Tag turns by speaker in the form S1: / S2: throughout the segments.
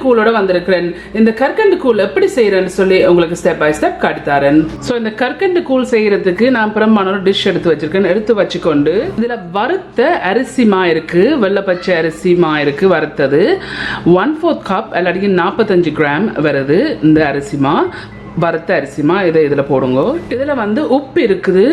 S1: கூலோட வந்திருக்கிறேன். இந்த கற்கண்டு கூழ் எப்படி செய்யறேன்னு சொல்லி உங்களுக்கு ஸ்டெப் பை ஸ்டெப் காட்டித்தாரேன். ஸோ இந்த கற்கண்டு கூழ் செய்யறதுக்கு நான் பிரமான ஒரு டிஷ் எடுத்து வச்சிருக்கேன். எடுத்து வச்சுக்கொண்டு இதுல வறுத்த அரிசி மா இருக்கு, வெள்ளை பச்சை அரிசி மா இருக்கு வறுத்தது. 1/4 கப் இல்லாட்டி 45 கிராம் வருது இந்த அரிசி மா, வறுத்த அரிசிமா. இதை இதில் போடுங்க. இதில் வந்து உப்பு இருக்குது,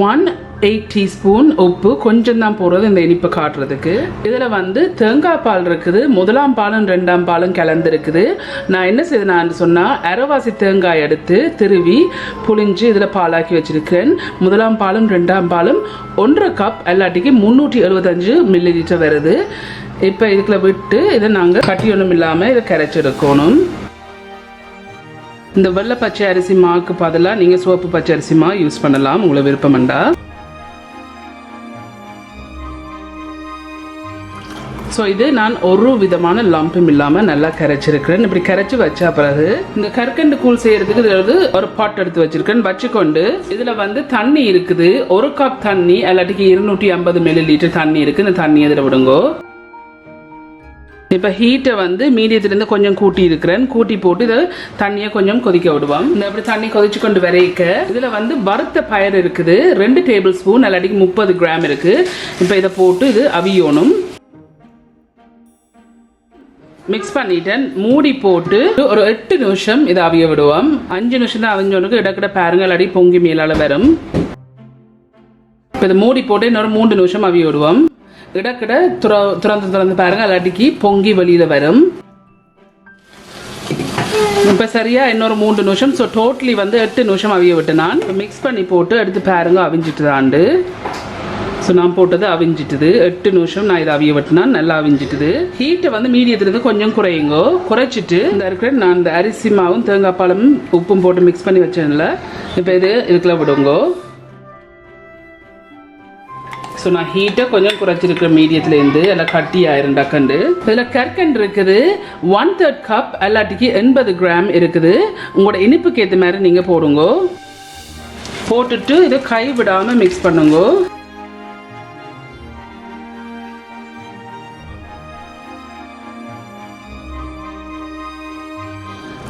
S1: 1/8 டீஸ்பூன் உப்பு, கொஞ்சம் தான் போடுறது இந்த இனிப்பு காட்டுறதுக்கு. இதில் வந்து தேங்காய் பால் இருக்குது, முதலாம் பாலும் 2ஆம் பாலும் கலந்து இருக்குது. நான் என்ன செய்தேன்னு சொன்னால் அரைவாசி தேங்காய் எடுத்து திருவி புளிஞ்சு இதில் பாலாக்கி வச்சிருக்கிறேன். முதலாம் பாலும் 2ஆம் பாலும் 1/2 கப் எல்லாட்டிக்கு 375 ml வருது. இப்போ இதுக்குள்ள விட்டு இதை நாங்கள் கட்டி ஒன்றும் இல்லாமல் இதை கரைச்சிருக்கணும். இந்த வெள்ளை பச்சை அரிசி மாவுக்கு பதிலாக நீங்கள் சிவப்பு பச்சை அரிசி மா யூஸ் பண்ணலாம் உங்களுக்கு விருப்பம்ண்டா. ஸோ இது நான் ஒரு விதமான லம்பும் இல்லாமல் நல்லா கரைச்சிருக்கிறேன். இப்படி கரைச்சி வச்சா பிறகு இந்த கற்கண்டு கூழ் செய்யறதுக்கு இதில் ஒரு பாட் எடுத்து வச்சிருக்கேன். வச்சுக்கொண்டு இதில் வந்து தண்ணி இருக்குது, 1 கப் தண்ணி இல்லாட்டிக்கு 250 ml தண்ணி இருக்குது. இந்த தண்ணி இதில் விடுங்கோ. இப்போ ஹீட்டை வந்து மீடியத்துலேருந்து கொஞ்சம் கூட்டி இருக்கிறேன். கூட்டி போட்டு இதை தண்ணியை கொஞ்சம் கொதிக்க விடுவோம். இந்த அப்படி தண்ணி கொதிச்சு கொண்டு வரைக்க இதில் வந்து வறுத்த பயறு இருக்குது, 2 டேபிள் ஸ்பூன் இல்லாட்டிக்கு 30 கிராம் இருக்குது. இப்போ இதை போட்டு இது அவியணும். மிக்ஸ் பண்ணிட்டேன். மூடி போட்டு ஒரு 8 நிமிஷம் இதை அவிய விடுவோம். 5 நிமிஷம் தான் அவிஞ்சோனுக்கு இடக்கிட பாருங்க இல்லாட்டி பொங்கி மேலால் வரும். இப்போ இதை மூடி போட்டு இன்னொரு 3 நிமிஷம் அவிய விடுவோம். இடக்கிட துறந்து பாருங்க இல்லாட்டிக்கு பொங்கி வெளியில் வரும். இப்போ சரியா இன்னொரு 3 நிமிஷம். ஸோ டோட்டலி வந்து 8 நிமிஷம் அவிய விட்டு நான் மிக்ஸ் பண்ணி போட்டு எடுத்து பாருங்க அவிஞ்சிட்டு தாண்டு. ஸோ நான் போட்டது அவிஞ்சிட்டுது. 8 நிமிஷம் நான் இதை அவிய விட்டுனா நல்லா அவிஞ்சிட்டுது. ஹீட்டை வந்து மீடியத்துலேருந்து கொஞ்சம் குறையுங்கோ. குறைச்சிட்டு இந்த இருக்கிற நான் இந்த அரிசி மாவும் தேங்காய் பாலும் உப்பும் போட்டு மிக்ஸ் பண்ணி வச்சேன்ல, இப்போ இதுக்குள்ள விடுங்கோ. ஸோ நான் ஹீட்டை கொஞ்சம் குறைச்சிருக்கிறேன் மீடியத்துலேருந்து. எல்லாம் கட்டி ஆயிரம் டக்கண்டு. இதில் கற்கண்டு இருக்குது, 1/3 கப் எல்லாட்டிக்கு 80 கிராம் இருக்குது. உங்களோட இனிப்புக்கு ஏற்ற மாதிரி நீங்கள் போடுங்க. போட்டுட்டு இதை கை விடாமல் மிக்ஸ் பண்ணுங்க.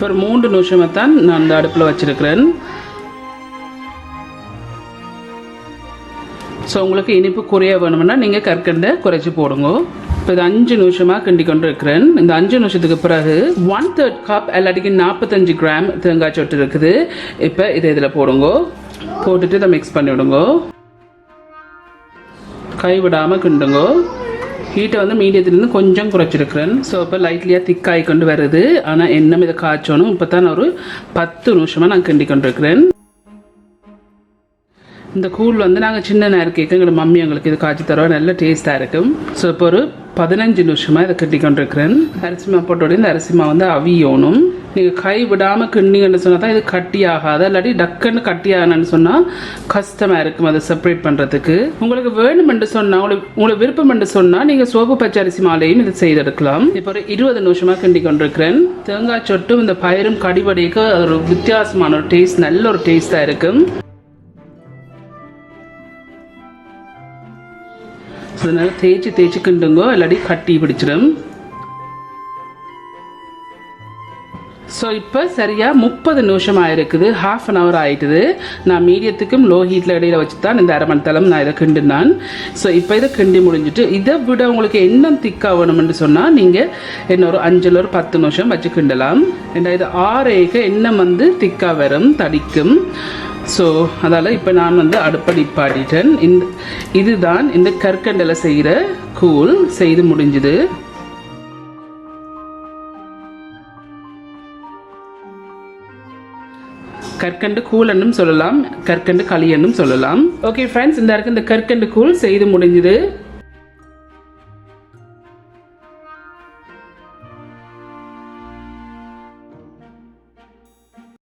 S1: ஒரு 3 நிமிஷமாக தான் நான் அந்த அடுப்பில் வச்சிருக்கிறேன். ஸோ உங்களுக்கு இனிப்பு குறைய வேணும்னா நீங்கள் கற்கண்டை குறைச்சி போடுங்க. இப்போ இது 5 நிமிஷமாக கிண்டி கொண்டு இருக்கிறேன். இந்த 5 நிமிஷத்துக்கு பிறகு 1/3 கப் எல்லாட்டிக்கு 45 கிராம் தேங்காய் சொட்டு இருக்குது. இப்போ இதை இதில் போடுங்க. போட்டுட்டு இதை மிக்ஸ் பண்ணி விடுங்க. கை விடாமல் கிண்டுங்க. ஹீட்டை வந்து மீடியத்துலேருந்து கொஞ்சம் குறைச்சிருக்கிறேன். ஸோ இப்போ லைட்லியாக திக்காகி கொண்டு வருது. ஆனால் இன்னும் இதை காய்ச்சணும். இப்போ தான் ஒரு 10 நிமிஷமாக நான் கிண்டி கொண்டு இருக்கிறேன். இந்த கூழ் வந்து நாங்கள் சின்ன நேரம் கேட்க எங்களோட மம்மி எங்களுக்கு இது காய்ச்சி தருவோம், நல்ல டேஸ்ட்டாக இருக்கும். ஸோ இப்போ ஒரு 15 நிமிஷமாக இதை கட்டி கொண்டிருக்கிறேன். அரிசிமா போட்டோட இந்த அரிசிமா வந்து அவியணும். நீங்கள் கை விடாமல் கிண்டிங்கன்னு சொன்னால் தான் இது கட்டி ஆகாது. இல்லாட்டி டக்குன்னு கட்டி ஆகணும்னு சொன்னால் கஷ்டமாக இருக்கும் அதை செப்பரேட் பண்ணுறதுக்கு. உங்களுக்கு வேணுமென்று சொன்னால் உங்களுக்கு விருப்பம் என்று சொன்னால் நீங்கள் சோப்பு பச்சை அரிசி மாலையும் இதை செய்தெடுக்கலாம். இப்போ ஒரு 20 நிமிஷமாக கிண்டி கொண்டிருக்கிறேன். தேங்காய் சொட்டும் இந்த பயிரும் கடிபடிக்கு ஒரு வித்தியாசமான ஒரு டேஸ்ட், நல்ல ஒரு டேஸ்ட்டாக இருக்கும். அதனால தேய்ச்சி கிண்டுங்கோ, இல்லாட்டி கட்டி பிடிச்சிடும். ஸோ இப்போ சரியாக 30 நிமிஷம் ஆயிருக்குது, 1/2 hour ஆகிட்டுது. நான் மீடியத்துக்கும் லோ ஹீட்டில் இடையில வச்சு தான் இந்த 1/2 மணி நேரம் நான் இதை கிண்டுனான். ஸோ இப்போ இதை கிண்டி முடிஞ்சிட்டு இதை விட உங்களுக்கு என்ன திக்காக வேணும்னு சொன்னால் நீங்கள் இன்னொரு 5 or 10 நிமிஷம் வச்சு கிண்டலாம். ஏன்னா இது 6 எண்ணெய் வந்து திக்காக வரும், தடிக்கும். ஸோ அதால் இப்போ நான் வந்து அடுப்பை நிப்பாட்டிட்டேன். இதுதான் இந்த கற்கண்டில் செய்கிற கூழ் செய்து முடிஞ்சுது. கற்கண்டு கூழ் என்னும் சொல்லலாம், கற்கண்டு களி என்னும் சொல்லலாம். ஓகே ஃப்ரெண்ட்ஸ், இந்த கற்கண்டு கூழ் செய்து முடிஞ்சுது.